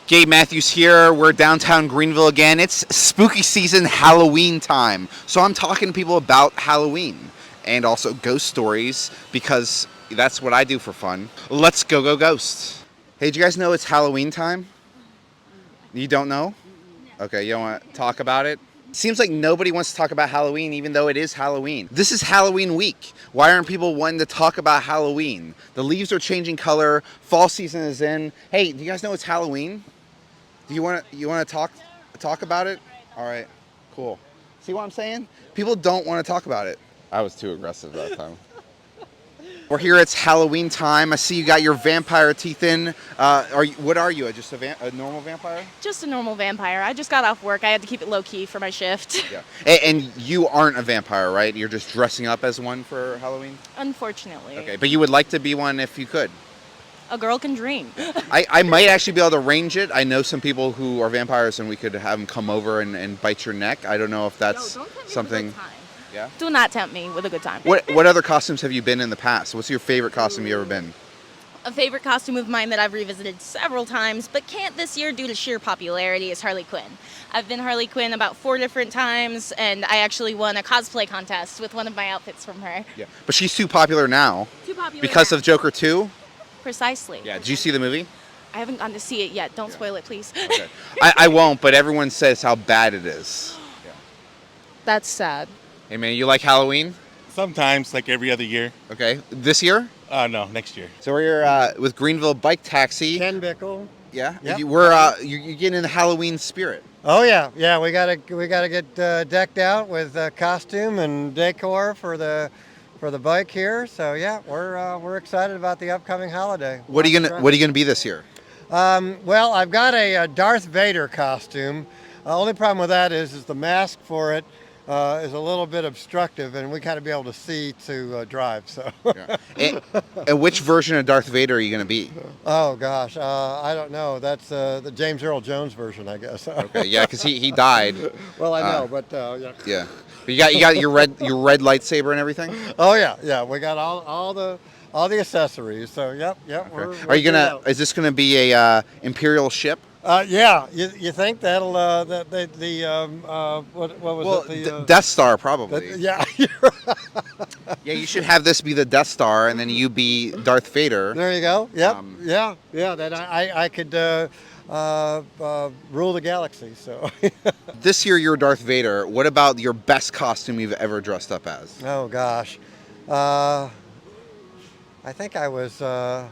Gabe Matthews here. We're downtown Greenville again. It's spooky season, Halloween time. So I'm talking to people about Halloween and also ghost stories because that's what I do for fun. Let's go ghosts. Hey, do you guys know it's Halloween time? You don't know? Okay, you don't want to talk about it? Seems like nobody wants to talk about Halloween even though it is Halloween. This is Halloween week. Why aren't people wanting to talk about Halloween? The leaves are changing color. Fall season is in. Hey, do you guys know it's Halloween? Do you want to talk about it? All right, cool. See what I'm saying? People don't want to talk about it. I was too aggressive that time. We're here. It's Halloween time. I see you got your vampire teeth in. What are you? Just a normal vampire? Just a normal vampire. I just got off work. I had to keep it low key for my shift. Yeah. And you aren't a vampire, right? You're just dressing up as one for Halloween? Unfortunately. Okay, but you would like to be one if you could. A girl can dream. I might actually be able to arrange it. I know some people who are vampires, and we could have them come over and bite your neck. I don't know if that's don't tempt me something. with a good time. Yeah. Do not tempt me with a good time. What other costumes have you been in the past? What's your favorite costume you ever been? A favorite costume of mine that I've revisited several times, but can't this year due to sheer popularity, is Harley Quinn. I've been Harley Quinn about 4 different times, and I actually won a cosplay contest with one of my outfits from her. Yeah, but she's too popular now. Too popular because now. of Joker 2. Precisely. Yeah. Did you see the movie? I haven't gotten to see it yet. Don't spoil it, please. Okay. I won't, but everyone says how bad it is. Yeah. That's sad. Hey man, you like Halloween? Sometimes, like every other year. Okay. This year? No, next year. So we're here with Greenville Bike Taxi. Ken Bickle. Yeah. Yep. You're getting in the Halloween spirit. Oh yeah. We gotta get decked out with costume and decor for the bike here. So yeah, we're excited about the upcoming holiday. What are you gonna be this year? Well, I've got a Darth Vader costume. Only problem with that is the mask for it is a little bit obstructive, and we gotta be able to see to drive. So. Yeah. And which version of Darth Vader are you gonna be? Oh gosh, I don't know. That's the James Earl Jones version, I guess. Okay. Yeah, because he died. Well, I know, but yeah. Yeah. But you got your red lightsaber and everything. Oh yeah. We got all the accessories. So yep. Okay. Are you gonna? Is this gonna be a Imperial ship? Yeah. You think that'll what was it? The Death Star probably. yeah. Yeah, you should have this be the Death Star, and then you be Darth Vader. There you go. Yep. Yeah. Then I could rule the galaxy. So. This year you're Darth Vader. What about your best costume you've ever dressed up as? Oh gosh. I think I was. I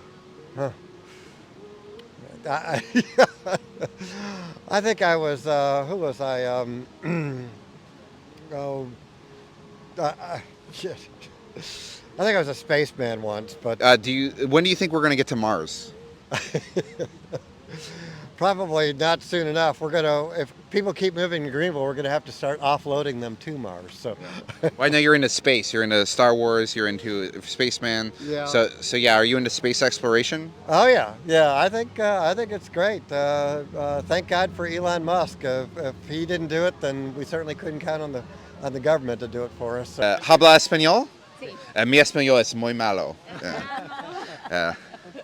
think I was. Who was I? Shit. I think I was a spaceman once, but When do you think we're gonna get to Mars? probably not soon enough. If people keep moving to Greenville, we're gonna have to start offloading them to Mars. So. Well, I know you're into space. You're into Star Wars. You're into Spaceman. Yeah. So yeah, are you into space exploration? Oh yeah. I think it's great. Thank God for Elon Musk. If he didn't do it, then we certainly couldn't count on the government to do it for us. So. ¿Habla español? Sí. Mi español es muy malo.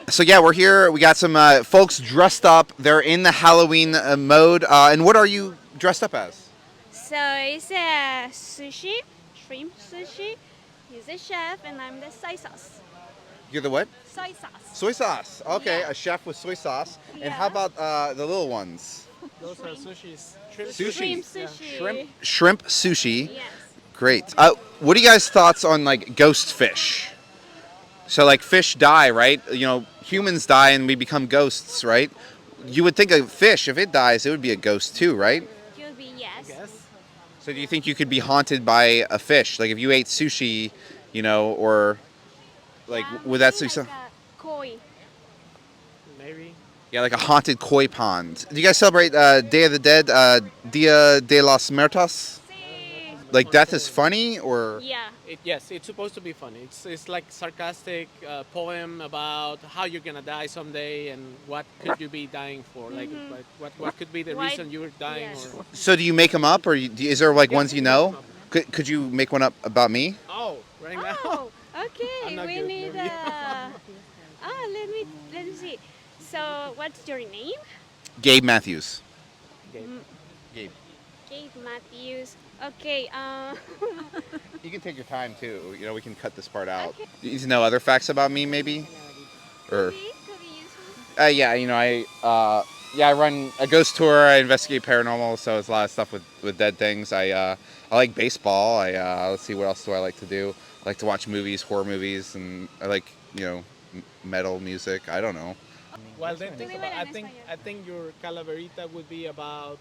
So yeah, we're here. We got some folks dressed up. They're in the Halloween mode. And what are you dressed up as? So it's a sushi, shrimp sushi. He's a chef and I'm the soy sauce. You're the what? Soy sauce. Soy sauce. Okay, Yeah. A chef with soy sauce. And Yeah. how about the little ones? Those are sushis. Sushi. Shrimp sushi. Shrimp sushi. Yes. Great. What are you guys' thoughts on like ghost fish? So like fish die, right? You know, humans die and we become ghosts, right? You would think a fish, if it dies, it would be a ghost too, right? Could be yes. Yes. So do you think you could be haunted by a fish? Like if you ate sushi, you know, or like would that maybe be some? like a koi. Maybe. Yeah, like a haunted koi pond. Do you guys celebrate Day of the Dead, Dia de los Muertos? Sí. Like death is funny, or Yeah. Yes, it's supposed to be funny. It's like sarcastic poem about how you're gonna die someday and what could you be dying for. Like what could be the Why- reason you're dying. yes. Or so? Do you make them up, or is there like Yeah, ones you we know? make 'em up. Could you make one up about me? oh, right now. Oh, okay. I'm not We good, need. maybe. Let me see. So, what's your name? Gabe Matthews. Gabe. Gabe. Gabe Matthews. Okay. You can take your time too. You know, we can cut this part out. Okay. You need to know other facts about me, maybe? Or Could be useful. yeah, you know, I run a ghost tour. I investigate paranormal, so it's a lot of stuff with dead things. I like baseball. Let's see, what else do I like to do? I like to watch movies, horror movies, and I like, you know, metal music. I don't know. Well, then think Muy about. buena en I think your calaverita would be about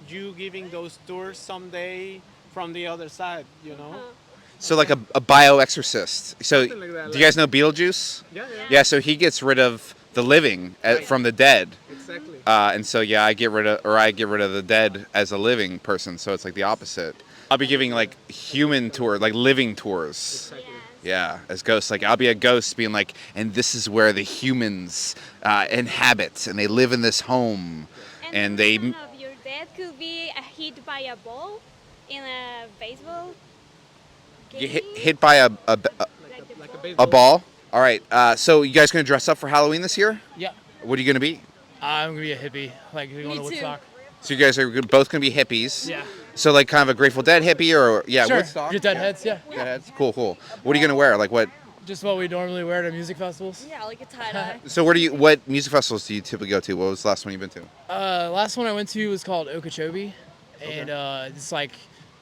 you giving those tours someday from the other side. You know. So like a bio-exorcist. So Something like that, do you guys know Beetlejuice? Yeah. Yeah, so he gets rid of the living from the dead. Exactly. And so yeah, I get rid of the dead as a living person. So it's like the opposite. I'll be giving like human tour, like living tours. Exactly. Yeah, as ghosts. Like I'll be a ghost, being like, and this is where the humans inhabit, and they live in this home, and they. One of your death could be hit by a ball in a baseball game. You hit by a Like a baseball. ball. All right. So you guys gonna dress up for Halloween this year? Yeah, What are you gonna be? I'm gonna be a hippie, like going to Woodstock. So you guys are both gonna be hippies. Yeah, So like kind of a Grateful Dead hippie, or sure. Woodstock. Just deadheads, yeah. Deadheads. Cool. What are you gonna wear? Like what? Just what we normally wear to music festivals. Yeah, like a tie-dye. So what music festivals do you typically go to? What was the last one you've been to? Last one I went to was called Okeechobee, and it's like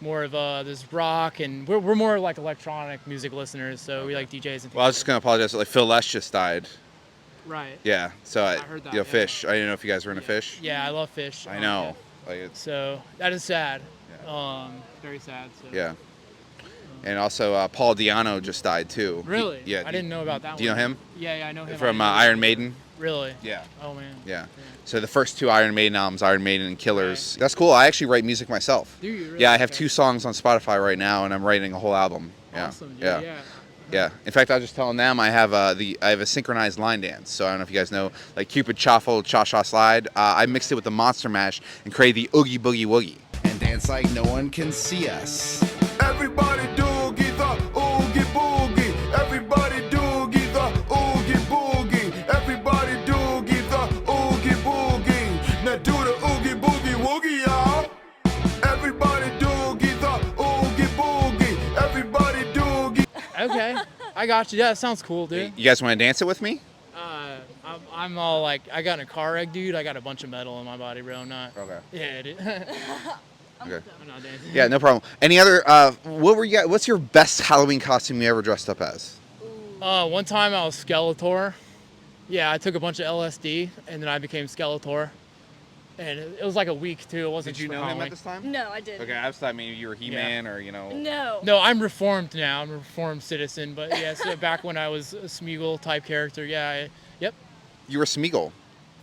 more of this rock, and we're more like electronic music listeners, so we like DJs and things. Well, I was just gonna apologize. Like Phil Lesh just died. Right. Yeah. So I heard that, You know, yeah. Fish. I didn't know if you guys were into Fish. Yeah, I love Fish. I know. Like it's So that is sad. Very sad. So. yeah. And also Paul Di'Anno just died too. Really? Yeah. I didn't know about that one. Do you know him? Yeah, I know him. From I didn't know Iron that. Maiden. Really? Yeah. Oh man. Yeah. So the first two Iron Maiden albums, Iron Maiden and Killers. That's cool. I actually write music myself. Do you really? Yeah, I have Okay. 2 songs on Spotify right now, and I'm writing a whole album. Yeah. Awesome. Dude. Yeah. Yeah. Yeah. In fact, I was just telling them I have a synchronized line dance. So I don't know if you guys know, like Cupid Shuffle, Cha Cha Slide. I mixed it with the Monster Mash and created the Oogie Boogie Woogie. And dance like no one can see us. Everybody doogie the oogie boogie. Everybody doogie the oogie boogie. Everybody doogie the oogie boogie. Now do the oogie boogie woogie, y'all. Everybody doogie the oogie boogie. Everybody doogie. Okay. I got you. Yeah, that sounds cool, dude. You guys want to dance it with me? I'm all like, I got in a car wreck, dude. I got a bunch of metal in my body, bro. I'm not. Okay. Yeah, dude. Okay. I'm not dancing. Yeah, no problem. Any other? What's your best Halloween costume you ever dressed up as? One time I was Skeletor. Yeah, I took a bunch of LSD and then I became Skeletor. And it was like a week too. It wasn't. Did you for know him Halloween. at this time? No, I didn't. Okay, I was thought maybe you were He-Man or No. No, I'm reformed now. I'm a reformed citizen. But yeah, so back when I was a Smeagol type character, yeah, yep, You were Smeagol.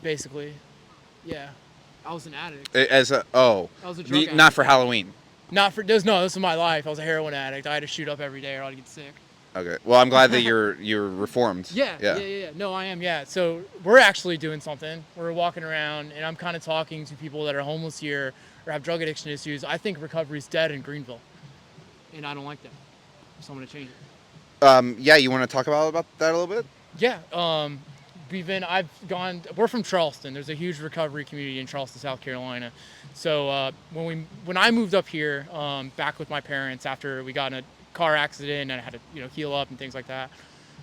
basically, yeah. I was an addict. As a I was a drug not addict. for Halloween. Not for this. No, this was my life. I was a heroin addict. I had to shoot up every day or I'd get sick. Okay. Well, I'm glad that you're reformed. Yeah. No, I am. Yeah. So we're actually doing something. We're walking around, and I'm kind of talking to people that are homeless here or have drug addiction issues. I think recovery's dead in Greenville, and I don't like that. So I'm gonna change it. Yeah. You want to talk about that a little bit? Yeah. We're from Charleston. There's a huge recovery community in Charleston, South Carolina. So when I moved up here, back with my parents after we got in a car accident and I had to heal up and things like that,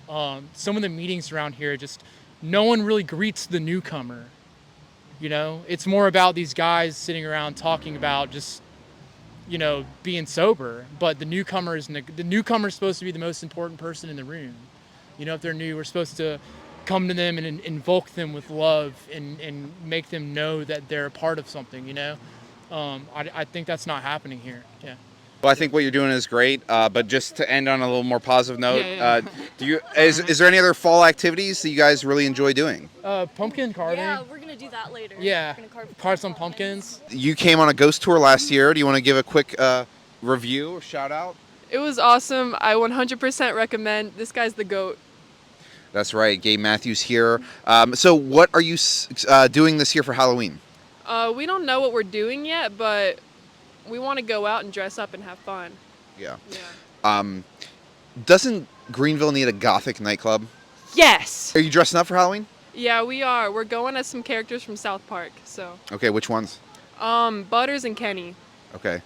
some of the meetings around here, just no one really greets the newcomer. It's more about these guys sitting around talking about just being sober, but the newcomer's supposed to be the most important person in the room. If they're new, we're supposed to come to them and invoke them with love and make them know that they're a part of something. I think that's not happening here. Yeah. Well, I think what you're doing is great. But just to end on a little more positive note, Yeah. Is there any other fall activities that you guys really enjoy doing? Pumpkin carving. Yeah, we're gonna do that later. Yeah. We're gonna Carve some pumpkins. You came on a ghost tour last year. Do you want to give a quick review or shout out? It was awesome. I 100% recommend. This guy's the GOAT. That's right. Gabe Matthews here. So what are you doing this year for Halloween? We don't know what we're doing yet, but we want to go out and dress up and have fun. Yeah. Yeah. Doesn't Greenville need a gothic nightclub? Yes. Are you dressing up for Halloween? Yeah, we are. We're going as some characters from South Park. So, Okay, which ones? Butters and Kenny. Okay,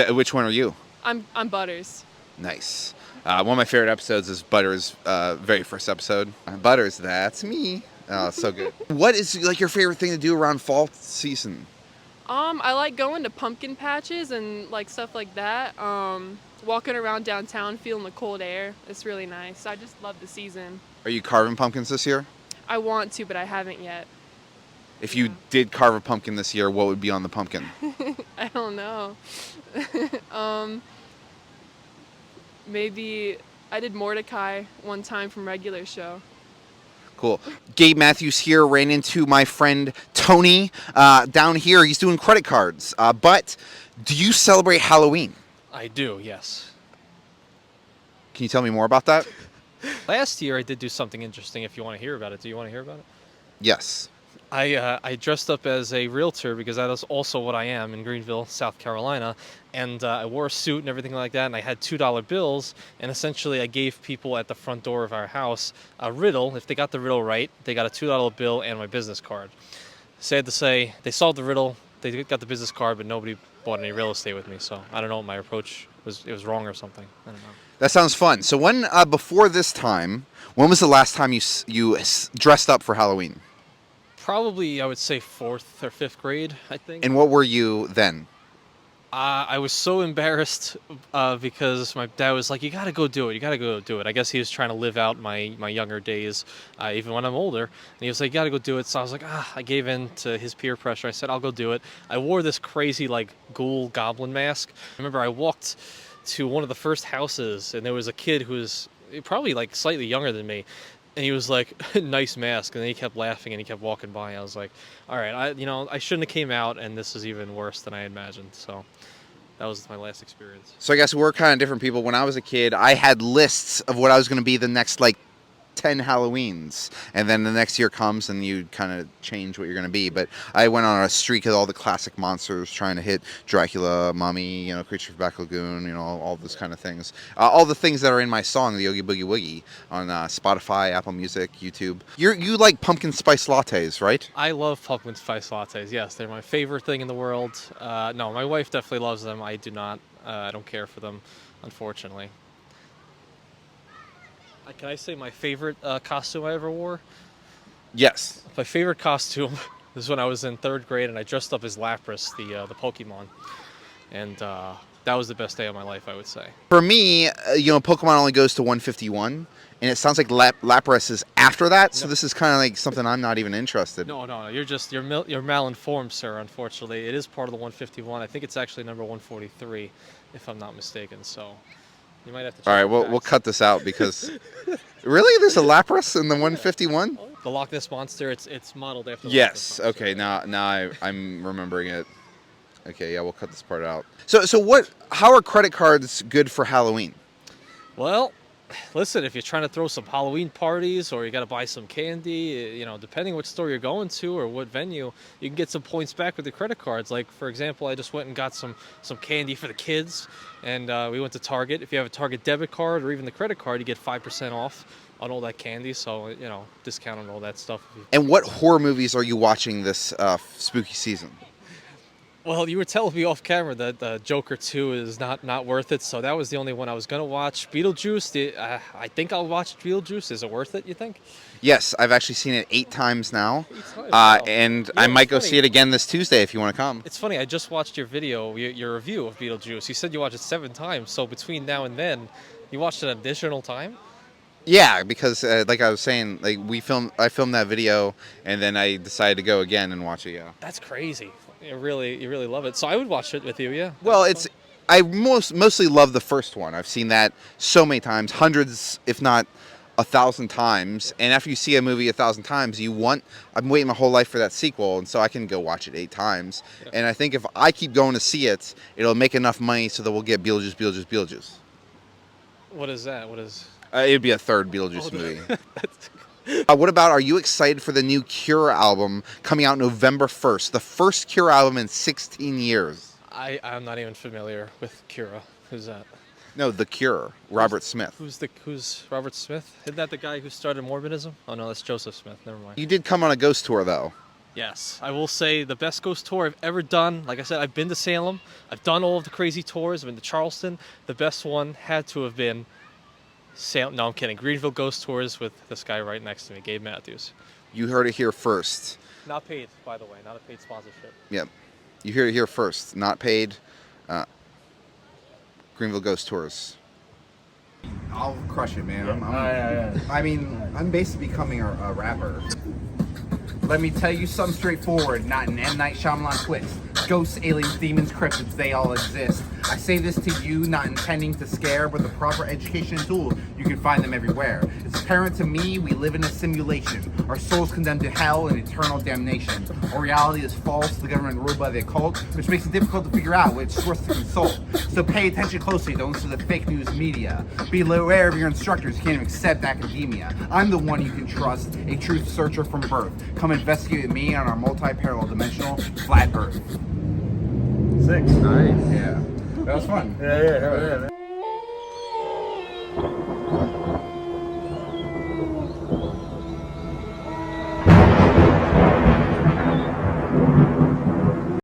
which one are you? I'm Butters. Nice. One of my favorite episodes is Butters' very first episode. Butters, that's me. Oh, so good. What is like your favorite thing to do around fall season? I like going to pumpkin patches and like stuff like that. Walking around downtown, feeling the cold air. It's really nice. I just love the season. Are you carving pumpkins this year? I want to, but I haven't yet. If you did carve a pumpkin this year, what would be on the pumpkin? I don't know. Maybe I did Mordecai one time from regular show. Cool. Gabe Matthews here ran into my friend Tony down here. He's doing credit cards. But do you celebrate Halloween? I do, yes. Can you tell me more about that? Last year I did do something interesting if you want to hear about it. Do you want to hear about it? Yes. I dressed up as a realtor because that is also what I am in Greenville, South Carolina. And I wore a suit and everything like that. And I had $2 bills. And essentially I gave people at the front door of our house a riddle. If they got the riddle right, they got a $2 bill and my business card. Sad to say, they solved the riddle. They got the business card, but nobody bought any real estate with me. So I don't know what my approach was. It was wrong or something. I don't know. That sounds fun. So when before this time, when was the last time you dressed up for Halloween? Probably, I would say 4th or 5th grade, I think. And what were you then? I was so embarrassed because my dad was like, you got to go do it. You got to go do it. I guess he was trying to live out my younger days, even when I'm older. And he was like, you got to go do it. So I was like, I gave in to his peer pressure. I said, I'll go do it. I wore this crazy, like, ghoul goblin mask. I remember I walked to one of the first houses, and there was a kid who was probably, like, slightly younger than me. And he was like, nice mask. And then he kept laughing and he kept walking by. I was like, all right, I shouldn't have came out, and this is even worse than I imagined. So that was my last experience. So I guess we're kind of different people. When I was a kid, I had lists of what I was going to be the next, like, 10 Halloweens, and then the next year comes and you kind of change what you're going to be. But I went on a streak of all the classic monsters, trying to hit Dracula, Mummy, Creature from Black Lagoon, all those kind of things. All the things that are in my song, the Oogie Boogie Woogie, on Spotify, Apple Music, YouTube. You like pumpkin spice lattes, right? I love pumpkin spice lattes. Yes, they're my favorite thing in the world. No, my wife definitely loves them. I do not. I don't care for them, unfortunately. Can I say my favorite costume I ever wore? Yes. My favorite costume was when I was in 3rd grade and I dressed up as Lapras, the Pokemon. And that was the best day of my life, I would say. For me, Pokemon only goes to 151, and it sounds like Lapras is after that, so this is kind of like something I'm not even interested in. No, you're malinformed, sir, unfortunately. It is part of the 151. I think it's actually number 143, if I'm not mistaken, so you might have to check. All right, we'll cut this out because... Really? There's a Lapras in the 151? The Loch Ness Monster, it's modeled after the Yes, Loch Ness Monster. okay, now I'm remembering it. Okay, yeah, we'll cut this part out. So how are credit cards good for Halloween? Well, listen, if you're trying to throw some Halloween parties or you got to buy some candy, depending what store you're going to or what venue, you can get some points back with the credit cards. Like, for example, I just went and got some candy for the kids, and we went to Target. If you have a Target debit card or even the credit card, you get 5% off on all that candy, so, discount on all that stuff. And what horror movies are you watching this spooky season? Well, you were telling me off camera that Joker 2 is not worth it, so that was the only one I was going to watch. Beetlejuice, I think I'll watch Beetlejuice. Is it worth it, you think? Yes, I've actually seen it 8 times now, 8 times, wow. and Yeah, I might go funny. see it again this Tuesday if you want to come. It's funny, I just watched your video, your review of Beetlejuice. You said you watched it 7 times, so between now and then, you watched it an additional time? Yeah, because like I was saying, like I filmed that video, and then I decided to go again and watch it. Yeah. That's crazy. You really love it. So I would watch it with you, yeah. Well, I mostly love the first one. I've seen that so many times, hundreds, if not 1,000 times. And after you see a movie 1,000 times, I'm waiting my whole life for that sequel, and so I can go watch it 8 times. Yeah. And I think if I keep going to see it, it'll make enough money so that we'll get Beetlejuice. What is that? What is? It'd be a 3rd Beetlejuice movie. What about, are you excited for the new Cure album coming out November 1st? The first Cure album in 16 years. I'm not even familiar with Cura. Who's that? No, The Cure, Robert Smith. Who's Robert Smith? Isn't that the guy who started Mormonism? Oh no, that's Joseph Smith. Never mind. You did come on a ghost tour, though. Yes, I will say the best ghost tour I've ever done. Like I said, I've been to Salem. I've done all of the crazy tours. I've been to Charleston. The best one had to have been Salem. No, I'm kidding. Greenville Ghost Tours with this guy right next to me, Gabe Matthews. You heard it here first. Not paid, by the way. Not a paid sponsorship. Yep. You heard it here first. Not paid. Greenville Ghost Tours. I'll crush it, man. I mean, I'm basically becoming a rapper. Let me tell you something straightforward, not an M. Night Shyamalan twist. Ghosts, aliens, demons, cryptids, they all exist. I say this to you, not intending to scare, but the proper education and tools, you can find them everywhere. It's apparent to me we live in a simulation. Our souls condemned to hell and eternal damnation. Our reality is false, the government ruled by the occult, which makes it difficult to figure out which source to consult. So pay attention closely, don't listen to the fake news media. Be aware of your instructors, you can't even accept academia. I'm the one you can trust, a truth searcher from birth. Come investigate with me on our multi-parallel dimensional flat earth. Nice. Yeah, that was fun. Yeah.